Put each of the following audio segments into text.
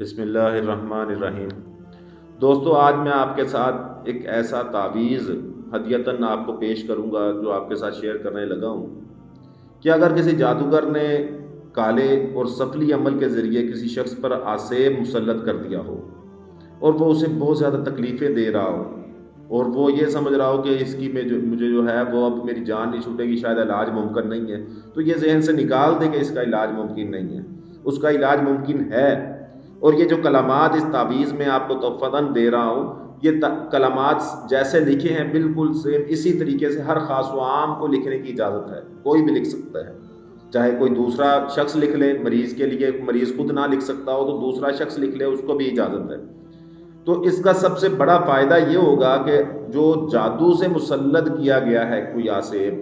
بسم اللہ الرحمن الرحیم۔ دوستو، آج میں آپ کے ساتھ ایک ایسا تعویذ ہدیتاً آپ کو پیش کروں گا جو آپ کے ساتھ شیئر کرنے لگا ہوں کہ اگر کسی جادوگر نے کالے اور سفلی عمل کے ذریعے کسی شخص پر آسیب مسلط کر دیا ہو اور وہ اسے بہت زیادہ تکلیفیں دے رہا ہو اور وہ یہ سمجھ رہا ہو کہ اس کی مجھے جو ہے وہ اب میری جان نہیں چھوٹے گی، شاید علاج ممکن نہیں ہے، تو یہ ذہن سے نکال دے کہ اس کا علاج ممکن نہیں ہے۔ اس کا علاج ممکن ہے، اور یہ جو کلمات اس تعویذ میں آپ کو تحفۃً دے رہا ہوں، یہ کلمات جیسے لکھے ہیں بالکل سیم اسی طریقے سے ہر خاص و عام کو لکھنے کی اجازت ہے، کوئی بھی لکھ سکتا ہے، چاہے کوئی دوسرا شخص لکھ لے مریض کے لیے، مریض خود نہ لکھ سکتا ہو تو دوسرا شخص لکھ لے، اس کو بھی اجازت ہے۔ تو اس کا سب سے بڑا فائدہ یہ ہوگا کہ جو جادو سے مسلط کیا گیا ہے کوئی آسیب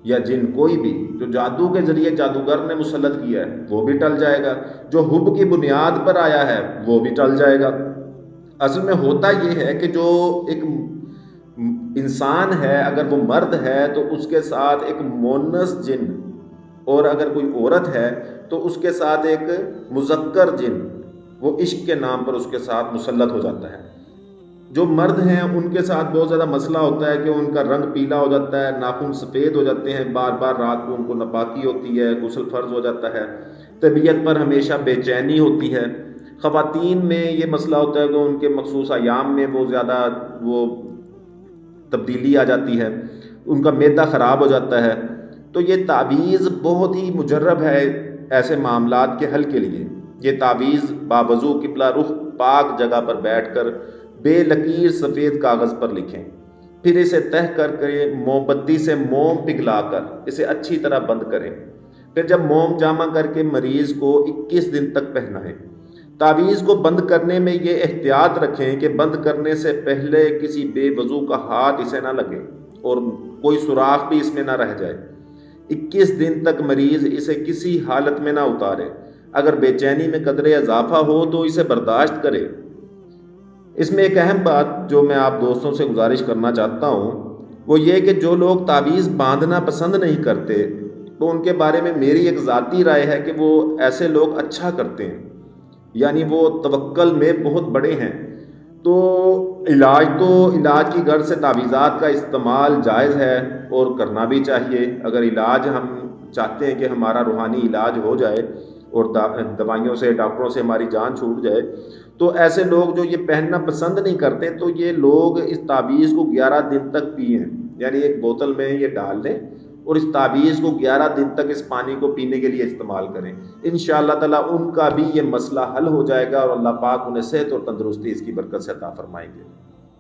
یا جن، کوئی بھی جو جادو کے ذریعے جادوگر نے مسلط کیا ہے وہ بھی ٹل جائے گا، جو حب کی بنیاد پر آیا ہے وہ بھی ٹل جائے گا۔ اصل میں ہوتا یہ ہے کہ جو ایک انسان ہے اگر وہ مرد ہے تو اس کے ساتھ ایک مونس جن، اور اگر کوئی عورت ہے تو اس کے ساتھ ایک مذکر جن، وہ عشق کے نام پر اس کے ساتھ مسلط ہو جاتا ہے۔ جو مرد ہیں ان کے ساتھ بہت زیادہ مسئلہ ہوتا ہے کہ ان کا رنگ پیلا ہو جاتا ہے، ناخن سفید ہو جاتے ہیں، بار بار رات کو ان کو ناپاکی ہوتی ہے، غسل فرض ہو جاتا ہے، طبیعت پر ہمیشہ بے چینی ہوتی ہے۔ خواتین میں یہ مسئلہ ہوتا ہے کہ ان کے مخصوص ایام میں وہ زیادہ تبدیلی آ جاتی ہے، ان کا معدہ خراب ہو جاتا ہے۔ تو یہ تعویذ بہت ہی مجرب ہے ایسے معاملات کے حل کے لیے۔ یہ تعویذ باوضو قبلہ رخ پاک جگہ پر بیٹھ کر بے لکیر سفید کاغذ پر لکھیں، پھر اسے تہہ کر کے موم بتی سے موم پگھلا کر اسے اچھی طرح بند کریں، پھر جب موم جامع کر کے مریض کو 21 دن تک پہنائیں۔ تعویذ کو بند کرنے میں یہ احتیاط رکھیں کہ بند کرنے سے پہلے کسی بے وضو کا ہاتھ اسے نہ لگے اور کوئی سوراخ بھی اس میں نہ رہ جائے۔ 21 دن تک مریض اسے کسی حالت میں نہ اتارے، اگر بے چینی میں قدرے اضافہ ہو تو اسے برداشت کرے۔ اس میں ایک اہم بات جو میں آپ دوستوں سے گزارش کرنا چاہتا ہوں وہ یہ کہ جو لوگ تعویذ باندھنا پسند نہیں کرتے تو ان کے بارے میں میری ایک ذاتی رائے ہے کہ وہ ایسے لوگ اچھا کرتے ہیں، یعنی وہ توکل میں بہت بڑے ہیں۔ تو علاج کی غرض سے تعویذات کا استعمال جائز ہے اور کرنا بھی چاہیے۔ اگر علاج ہم چاہتے ہیں کہ ہمارا روحانی علاج ہو جائے اور دوائیوں سے، ڈاکٹروں سے ہماری جان چھوٹ جائے، تو ایسے لوگ جو یہ پہننا پسند نہیں کرتے تو یہ لوگ اس تعویذ کو 11 دن تک پئیں، یعنی ایک بوتل میں یہ ڈال دیں اور اس تعویذ کو 11 دن تک اس پانی کو پینے کے لیے استعمال کریں۔ انشاءاللہ تعالیٰ ان کا بھی یہ مسئلہ حل ہو جائے گا اور اللہ پاک انہیں صحت اور تندرستی اس کی برکت سے عطا فرمائیں گے۔